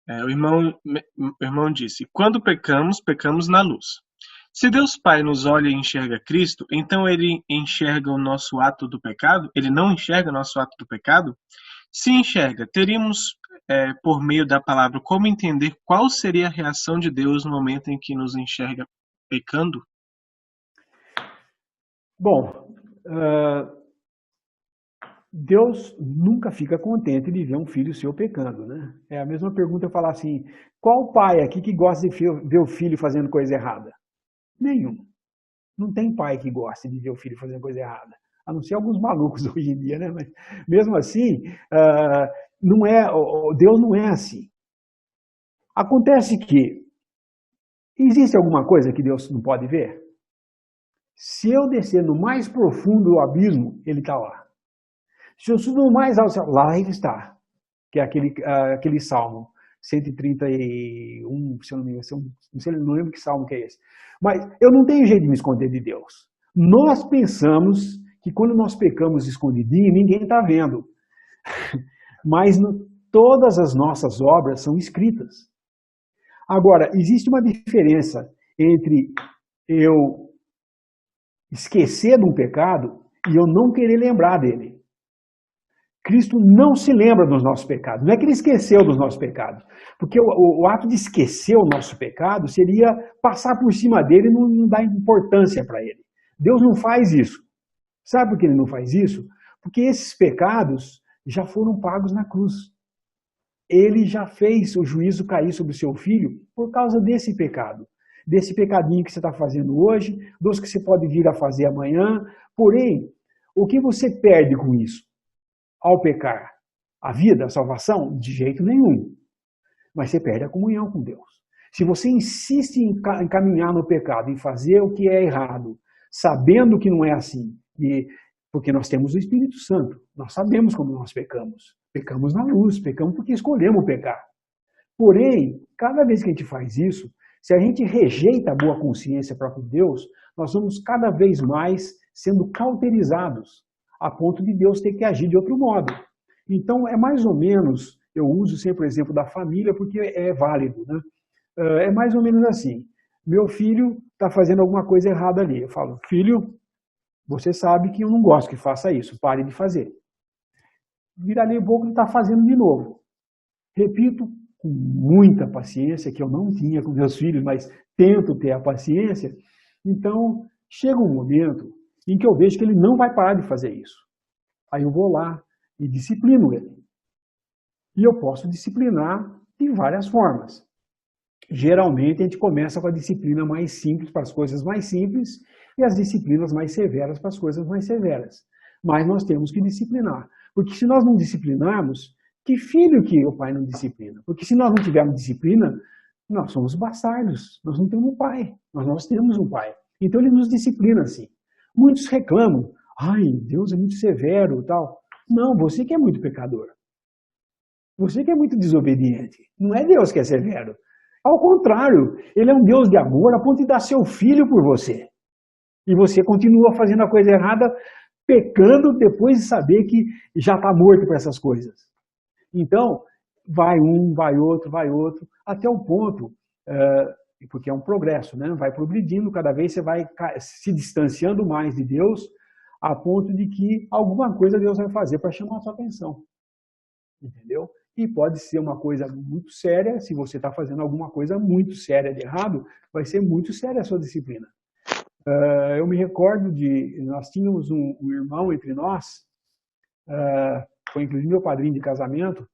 O irmão disse: quando pecamos, pecamos na luz. Se Deus Pai nos olha e enxerga Cristo, então ele enxerga o nosso ato do pecado? Ele não enxerga o nosso ato do pecado? Se enxerga, teríamos, por meio da palavra, como entender qual seria a reação de Deus no momento em que nos enxerga pecando? Bom, Deus nunca fica contente de ver um filho seu pecando, né? É a mesma pergunta eu falar assim, qual pai aqui que gosta de ver o filho fazendo coisa errada? Nenhum. Não tem pai que goste de ver o filho fazendo coisa errada. A não ser alguns malucos hoje em dia, né? Mas mesmo assim, não é, Deus não é assim. Acontece que existe alguma coisa que Deus não pode ver? Se eu descer no mais profundo do abismo, ele está lá. Se eu subo no mais alto, lá ele está. Que é aquele salmo 131, se eu não me engano, não lembro que salmo que é esse. Mas eu não tenho jeito de me esconder de Deus. Nós pensamos que quando nós pecamos escondidinho, ninguém está vendo. Mas todas as nossas obras são escritas. Agora, existe uma diferença entre eu esquecer de um pecado e eu não querer lembrar dele. Cristo não se lembra dos nossos pecados. Não é que ele esqueceu dos nossos pecados. Porque o ato de esquecer o nosso pecado seria passar por cima dele e não dar importância para ele. Deus não faz isso. Sabe por que ele não faz isso? Porque esses pecados já foram pagos na cruz. Ele já fez o juízo cair sobre o seu filho por causa desse pecado. Desse pecadinho que você está fazendo hoje, dos que você pode vir a fazer amanhã. Porém, o que você perde com isso? Ao pecar, a vida, a salvação? De jeito nenhum. Mas você perde a comunhão com Deus. Se você insiste em caminhar no pecado, em fazer o que é errado, sabendo que não é assim, porque nós temos o Espírito Santo, nós sabemos como nós pecamos. Pecamos na luz, pecamos porque escolhemos pecar. Porém, cada vez que a gente faz isso, se a gente rejeita a boa consciência para com Deus, nós vamos cada vez mais sendo cauterizados, a ponto de Deus ter que agir de outro modo. Então, é mais ou menos, eu uso sempre o exemplo da família porque é válido, né? É mais ou menos assim, meu filho está fazendo alguma coisa errada ali. Eu falo, filho, você sabe que eu não gosto que faça isso, pare de fazer. Vira ali um pouco e está fazendo de novo. Repito com muita paciência, que eu não tinha com meus filhos, mas tento ter a paciência. Então, chega um momento em que eu vejo que ele não vai parar de fazer isso. Aí eu vou lá e disciplino ele. E eu posso disciplinar de várias formas. Geralmente a gente começa com a disciplina mais simples para as coisas mais simples e as disciplinas mais severas para as coisas mais severas. Mas nós temos que disciplinar. Porque se nós não disciplinarmos, que filho que o pai não disciplina? Porque se nós não tivermos disciplina, nós somos bastardos. Nós não temos um pai. Nós temos um pai. Então ele nos disciplina assim. Muitos reclamam. Ai, Deus é muito severo e tal. Não, você que é muito pecador. Você que é muito desobediente. Não é Deus que é severo. Ao contrário, ele é um Deus de amor a ponto de dar seu filho por você. E você continua fazendo a coisa errada, pecando depois de saber que já está morto para essas coisas. Então, vai um, vai outro, até o ponto, porque é um progresso, né? Vai progredindo, cada vez você vai se distanciando mais de Deus, a ponto de que alguma coisa Deus vai fazer para chamar a sua atenção. Entendeu? E pode ser uma coisa muito séria, se você está fazendo alguma coisa muito séria de errado, vai ser muito séria a sua disciplina. Eu me recordo nós tínhamos um irmão entre nós, foi inclusive meu padrinho de casamento,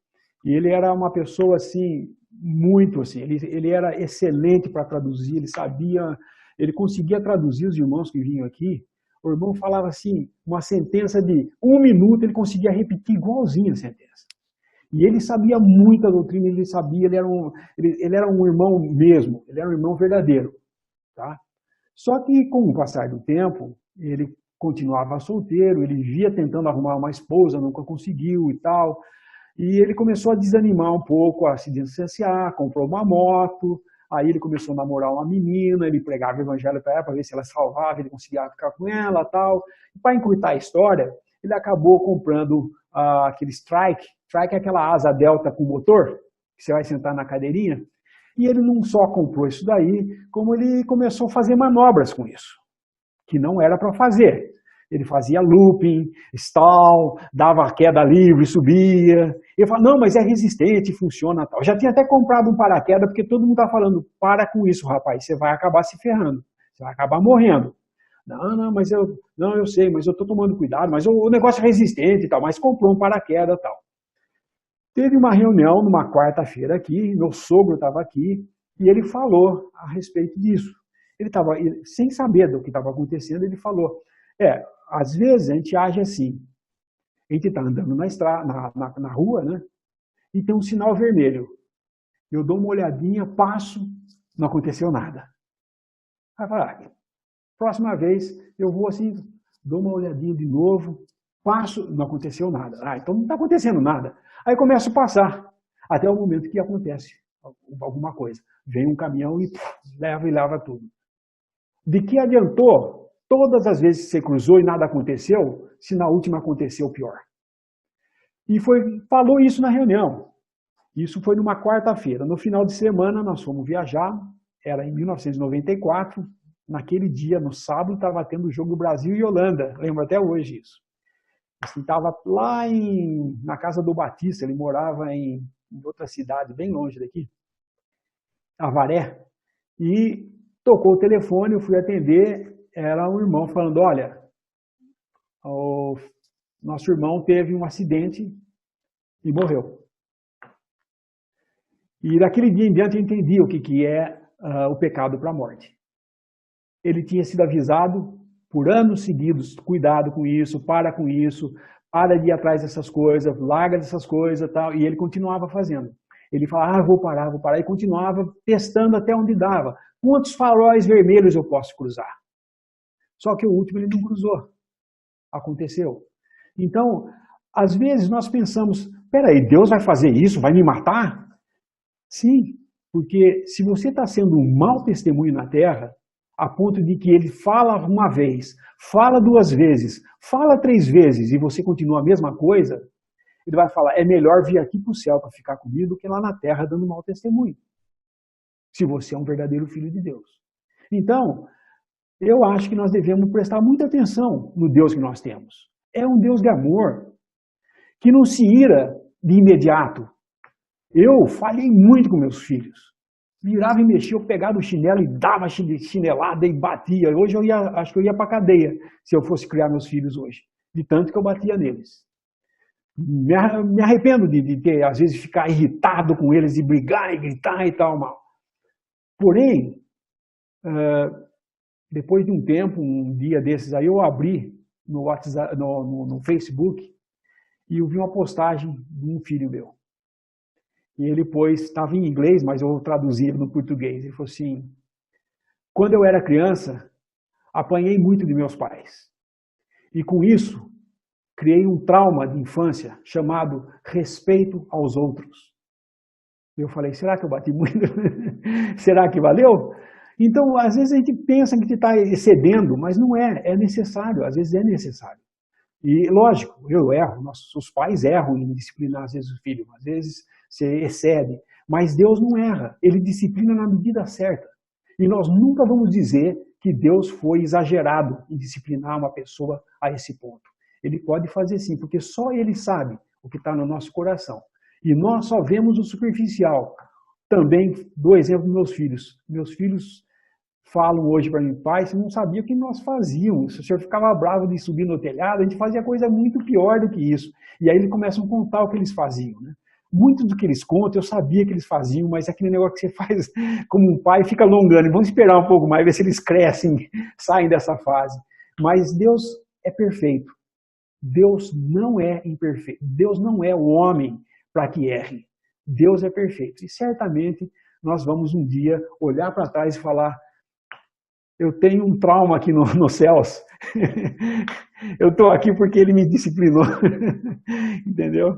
e ele era uma pessoa assim, muito assim, ele era excelente para traduzir, ele conseguia traduzir os irmãos que vinham aqui. O irmão falava assim, uma sentença de 1 minuto, ele conseguia repetir igualzinho a sentença. E ele sabia muita doutrina, ele era um irmão mesmo, ele era um irmão verdadeiro. Tá? Só que com o passar do tempo, ele continuava solteiro, ele via tentando arrumar uma esposa, nunca conseguiu e tal. E ele começou a desanimar um pouco, a se distanciar, comprou uma moto, aí ele começou a namorar uma menina, ele pregava o evangelho para ela, para ver se ela salvava, ele conseguia ficar com ela e tal. E para encurtar a história, ele acabou comprando aquele Strike. Strike é aquela asa delta com motor, que você vai sentar na cadeirinha. E ele não só comprou isso daí, como ele começou a fazer manobras com isso, que não era para fazer. Ele fazia looping, stall, dava queda livre, subia. Ele falava, não, mas é resistente, funciona tal. Já tinha até comprado um paraquedas, porque todo mundo está falando, para com isso, rapaz, você vai acabar se ferrando, você vai acabar morrendo. Não, eu sei, mas eu estou tomando cuidado, mas o negócio é resistente e tal, mas comprou um paraquedas e tal. Teve uma reunião numa quarta-feira aqui, meu sogro estava aqui, e ele falou a respeito disso. Ele estava, sem saber do que estava acontecendo, ele falou, às vezes a gente age assim, a gente está andando na rua, né? E tem um sinal vermelho. Eu dou uma olhadinha, passo, não aconteceu nada. Aí fala, próxima vez eu vou assim, dou uma olhadinha de novo, passo, não aconteceu nada. Então não está acontecendo nada. Aí começo a passar, até o momento que acontece alguma coisa. Vem um caminhão e leva tudo. De que adiantou todas as vezes que você cruzou e nada aconteceu, se na última aconteceu pior? E falou isso na reunião. Isso foi numa quarta-feira. No final de semana nós fomos viajar, era em 1994, naquele dia, no sábado, estava tendo o jogo Brasil e Holanda, lembro até hoje isso. Estava lá na casa do Batista, ele morava em outra cidade, bem longe daqui, Avaré, e tocou o telefone, eu fui atender, era um irmão falando, olha, o nosso irmão teve um acidente e morreu. E daquele dia em diante eu entendi o que é o pecado para a morte. Ele tinha sido avisado por anos seguidos, cuidado com isso, para de ir atrás dessas coisas, larga dessas coisas, tal, e ele continuava fazendo. Ele falava, vou parar, e continuava testando até onde dava. Quantos faróis vermelhos eu posso cruzar? Só que o último ele não cruzou. Aconteceu. Então, às vezes nós pensamos, peraí, Deus vai fazer isso? Vai me matar? Sim, porque se você está sendo um mau testemunho na terra, a ponto de que ele fala uma vez, fala duas vezes, fala três vezes e você continua a mesma coisa, ele vai falar, é melhor vir aqui para o céu para ficar comigo do que lá na terra dando mau testemunho. Se você é um verdadeiro filho de Deus. Então, eu acho que nós devemos prestar muita atenção no Deus que nós temos. É um Deus de amor, que não se ira de imediato. Eu falhei muito com meus filhos. Virava e mexia, eu pegava o chinelo e dava chinelada e batia. Hoje acho que eu ia para a cadeia se eu fosse criar meus filhos hoje. De tanto que eu batia neles. Me arrependo de ter, às vezes, ficar irritado com eles, de brigar e gritar e tal, mal. Porém, depois de um tempo, um dia desses aí, eu abri no WhatsApp, no Facebook e eu vi uma postagem de um filho meu. E ele estava em inglês, mas eu traduzi no português. Ele falou assim, quando eu era criança, apanhei muito de meus pais. E com isso, criei um trauma de infância chamado respeito aos outros. Eu falei, será que eu bati muito? Será que valeu? Então, às vezes a gente pensa que está excedendo, mas não é necessário, às vezes é necessário. E, lógico, eu erro, nossos pais erram em disciplinar, às vezes, o filho, às vezes você excede, mas Deus não erra, Ele disciplina na medida certa. E nós nunca vamos dizer que Deus foi exagerado em disciplinar uma pessoa a esse ponto. Ele pode fazer sim, porque só Ele sabe o que está no nosso coração. E nós só vemos o superficial. Também dou exemplo dos meus filhos. Meus filhos falam hoje para mim, pai, você não sabia o que nós fazíamos. Se o senhor ficava bravo de subir no telhado, a gente fazia coisa muito pior do que isso. E aí eles começam a contar o que eles faziam, né? Muito do que eles contam, eu sabia que eles faziam, mas é aquele negócio que você faz como um pai, fica alongando. Vamos esperar um pouco mais, ver se eles crescem, saem dessa fase. Mas Deus é perfeito. Deus não é imperfeito. Deus não é o homem para que erre. Deus é perfeito. E certamente nós vamos um dia olhar para trás e falar, eu tenho um trauma aqui nos céus. Eu estou aqui porque ele me disciplinou. Entendeu?